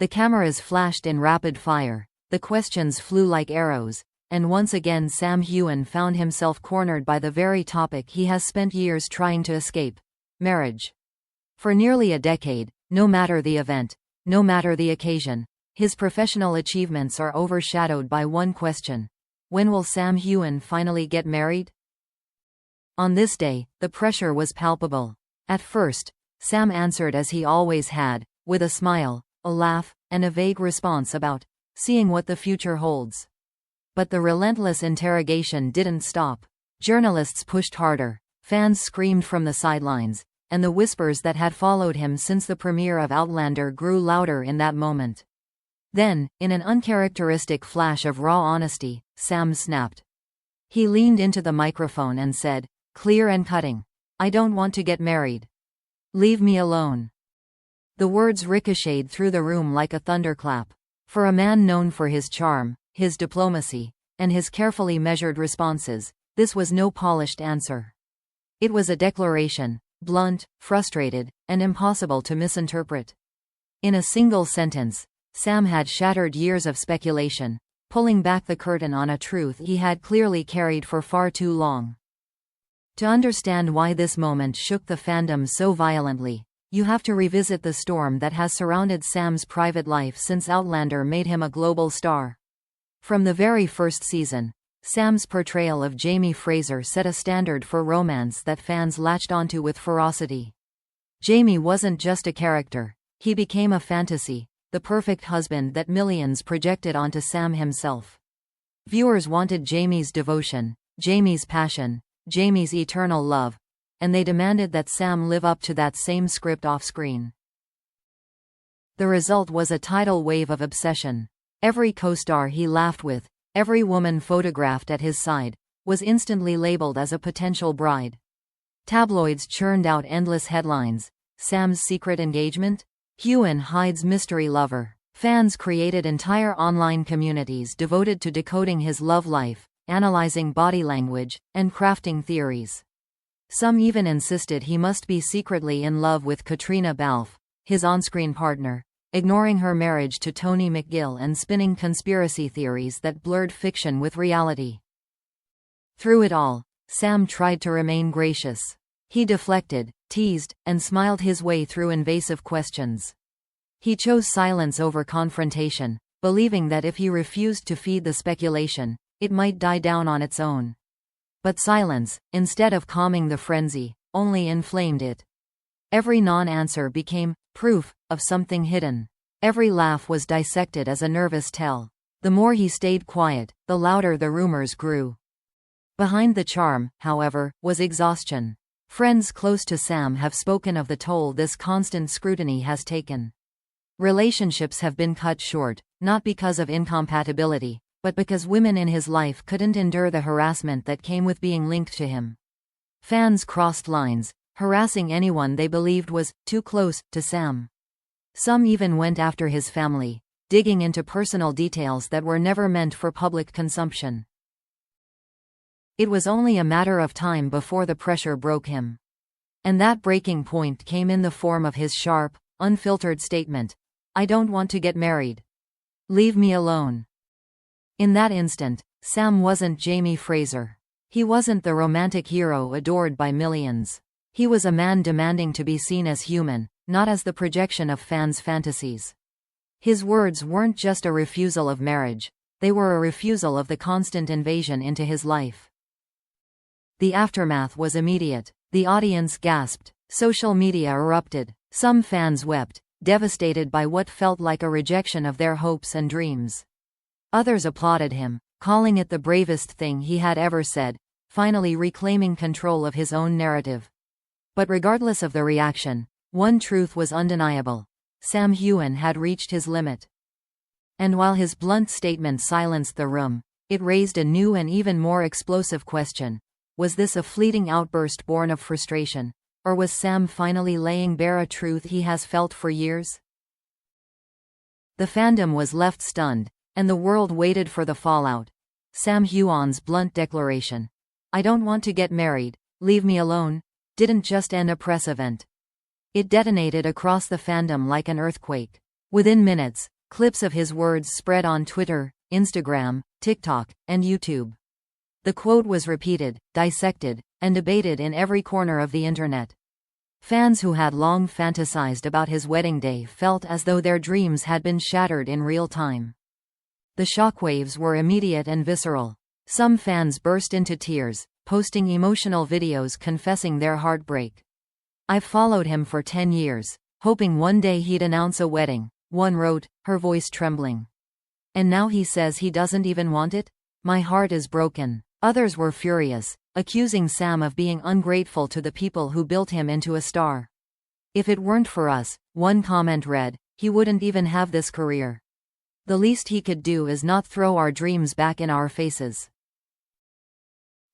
The cameras flashed in rapid fire, the questions flew like arrows, and once again Heughan found himself cornered by the very topic he has spent years trying to escape: marriage. For nearly a decade, no matter the event, no matter the occasion, his professional achievements are overshadowed by one question: when will Heughan finally get married? On this day, the pressure was palpable. At first, Sam answered as he always had, with a smile, a laugh, and a vague response about seeing what the future holds. But the relentless interrogation didn't stop. Journalists pushed harder, fans screamed from the sidelines, and the whispers that had followed him since the premiere of Outlander grew louder in that moment. Then, in an uncharacteristic flash of raw honesty, Sam snapped. He leaned into the microphone and said, clear and cutting, "I don't want to get married. Leave me alone." The words ricocheted through the room like a thunderclap. For a man known for his charm, his diplomacy, and his carefully measured responses, this was no polished answer. It was a declaration, blunt, frustrated, and impossible to misinterpret. In a single sentence, Sam had shattered years of speculation, pulling back the curtain on a truth he had clearly carried for far too long. To understand why this moment shook the fandom so violently, you have to revisit the storm that has surrounded Sam's private life since Outlander made him a global star. From the very first season, Sam's portrayal of Jamie Fraser set a standard for romance that fans latched onto with ferocity. Jamie wasn't just a character, he became a fantasy, the perfect husband that millions projected onto Sam himself. Viewers wanted Jamie's devotion, Jamie's passion, Jamie's eternal love, and they demanded that Sam live up to that same script off-screen. The result was a tidal wave of obsession. Every co-star he laughed with, every woman photographed at his side, was instantly labeled as a potential bride. Tabloids churned out endless headlines: Sam's secret engagement? Heughan hides mystery lover. Fans created entire online communities devoted to decoding his love life, analyzing body language, and crafting theories. Some even insisted he must be secretly in love with Caitríona Balfe, his on-screen partner, ignoring her marriage to Tony McGill and spinning conspiracy theories that blurred fiction with reality. Through it all, Sam tried to remain gracious. He deflected, teased, and smiled his way through invasive questions. He chose silence over confrontation, believing that if he refused to feed the speculation, it might die down on its own. But silence, instead of calming the frenzy, only inflamed it. Every non-answer became proof of something hidden. Every laugh was dissected as a nervous tell. The more he stayed quiet, the louder the rumors grew. Behind the charm, however, was exhaustion. Friends close to Sam have spoken of the toll this constant scrutiny has taken. Relationships have been cut short, not because of incompatibility, but because women in his life couldn't endure the harassment that came with being linked to him. Fans crossed lines, harassing anyone they believed was too close to Sam. Some even went after his family, digging into personal details that were never meant for public consumption. It was only a matter of time before the pressure broke him. And that breaking point came in the form of his sharp, unfiltered statement: "I don't want to get married. Leave me alone." In that instant, Sam wasn't Jamie Fraser. He wasn't the romantic hero adored by millions. He was a man demanding to be seen as human, not as the projection of fans' fantasies. His words weren't just a refusal of marriage, they were a refusal of the constant invasion into his life. The aftermath was immediate. The audience gasped. Social media erupted. Some fans wept, devastated by what felt like a rejection of their hopes and dreams. Others applauded him, calling it the bravest thing he had ever said, finally reclaiming control of his own narrative. But regardless of the reaction, one truth was undeniable: Heughan had reached his limit. And while his blunt statement silenced the room, it raised a new and even more explosive question. Was this a fleeting outburst born of frustration, or was Sam finally laying bare a truth he has felt for years? The fandom was left stunned, and the world waited for the fallout. Heughan's blunt declaration, "I don't want to get married, leave me alone," didn't just end a press event. It detonated across the fandom like an earthquake. Within minutes, clips of his words spread on Twitter, Instagram, TikTok, and YouTube. The quote was repeated, dissected, and debated in every corner of the internet. Fans who had long fantasized about his wedding day felt as though their dreams had been shattered in real time. The shockwaves were immediate and visceral. Some fans burst into tears, posting emotional videos confessing their heartbreak. "I've followed him for 10 years, hoping one day he'd announce a wedding," one wrote, her voice trembling. "And now he says he doesn't even want it? My heart is broken." Others were furious, accusing Sam of being ungrateful to the people who built him into a star. "If it weren't for us," one comment read, "he wouldn't even have this career. The least he could do is not throw our dreams back in our faces."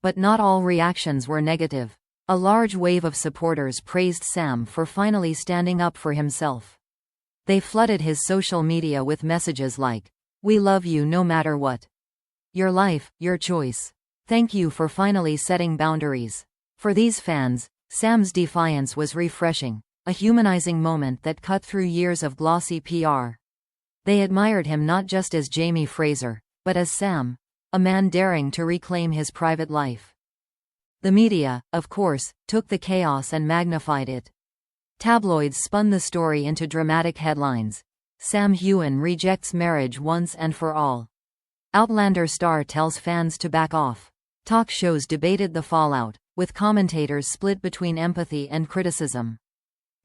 But not all reactions were negative. A large wave of supporters praised Sam for finally standing up for himself. They flooded his social media with messages like, "We love you no matter what. Your life, your choice. Thank you for finally setting boundaries." For these fans, Sam's defiance was refreshing, a humanizing moment that cut through years of glossy PR. They admired him not just as Jamie Fraser, but as Sam, a man daring to reclaim his private life. The media, of course, took the chaos and magnified it. Tabloids spun the story into dramatic headlines. "Sam Heughan rejects marriage once and for all." "Outlander star tells fans to back off." Talk shows debated the fallout, with commentators split between empathy and criticism.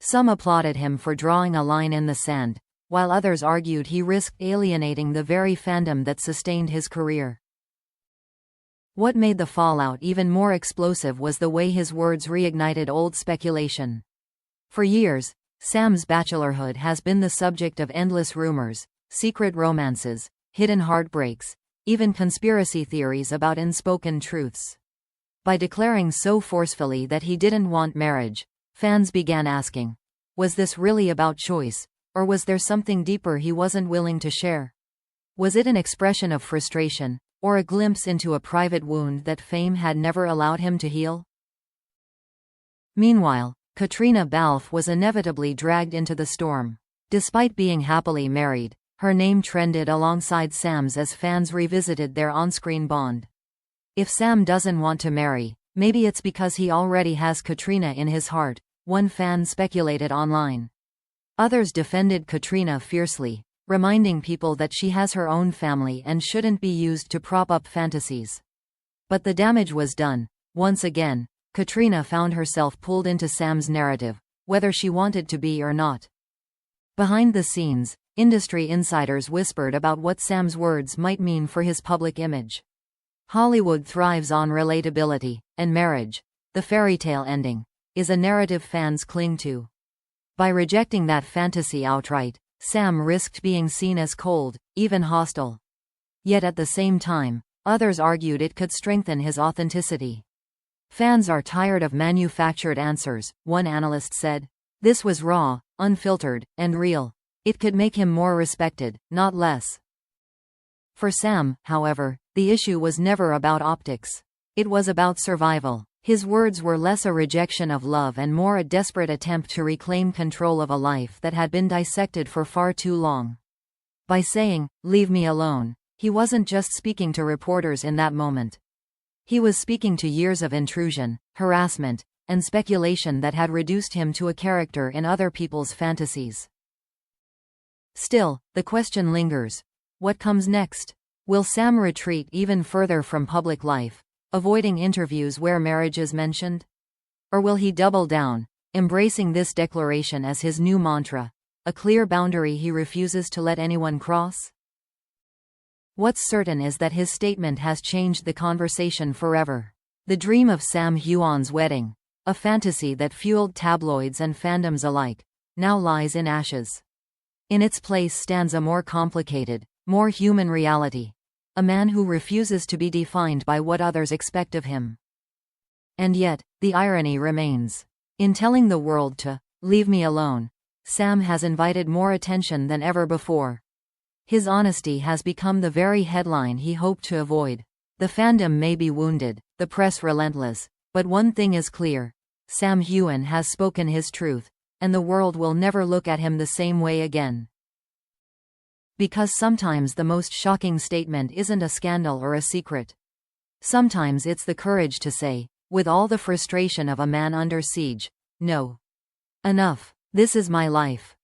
Some applauded him for drawing a line in the sand, while others argued he risked alienating the very fandom that sustained his career. What made the fallout even more explosive was the way his words reignited old speculation. For years, Sam's bachelorhood has been the subject of endless rumors, secret romances, hidden heartbreaks, even conspiracy theories about unspoken truths. By declaring so forcefully that he didn't want marriage, fans began asking, was this really about choice, or was there something deeper he wasn't willing to share? Was it an expression of frustration, or a glimpse into a private wound that fame had never allowed him to heal? Meanwhile, Caitríona Balfe was inevitably dragged into the storm. Despite being happily married, her name trended alongside Sam's as fans revisited their on-screen bond. If Sam doesn't want to marry, maybe it's because he already has Caitríona in his heart, one fan speculated online. Others defended Caitríona fiercely, reminding people that she has her own family and shouldn't be used to prop up fantasies. But the damage was done. Once again, Caitríona found herself pulled into Sam's narrative, whether she wanted to be or not. Behind the scenes, industry insiders whispered about what Sam's words might mean for his public image. Hollywood thrives on relatability, and marriage, the fairy tale ending, is a narrative fans cling to. By rejecting that fantasy outright, Sam risked being seen as cold, even hostile. Yet at the same time, others argued it could strengthen his authenticity. "Fans are tired of manufactured answers," one analyst said. "This was raw, unfiltered, and real. It could make him more respected, not less." For Sam, however, the issue was never about optics. It was about survival. His words were less a rejection of love and more a desperate attempt to reclaim control of a life that had been dissected for far too long. By saying, "Leave me alone," he wasn't just speaking to reporters in that moment. He was speaking to years of intrusion, harassment, and speculation that had reduced him to a character in other people's fantasies. Still, the question lingers. What comes next? Will Sam retreat even further from public life, avoiding interviews where marriage is mentioned? Or will he double down, embracing this declaration as his new mantra, a clear boundary he refuses to let anyone cross? What's certain is that his statement has changed the conversation forever. The dream of Sam Heughan's wedding, a fantasy that fueled tabloids and fandoms alike, now lies in ashes. In its place stands a more complicated, more human reality. A man who refuses to be defined by what others expect of him. And yet, the irony remains. In telling the world to leave me alone, Sam has invited more attention than ever before. His honesty has become the very headline he hoped to avoid. The fandom may be wounded, the press relentless, but one thing is clear. Sam Heughan has spoken his truth, and the world will never look at him the same way again. Because sometimes the most shocking statement isn't a scandal or a secret. Sometimes it's the courage to say, with all the frustration of a man under siege, no. Enough. This is my life.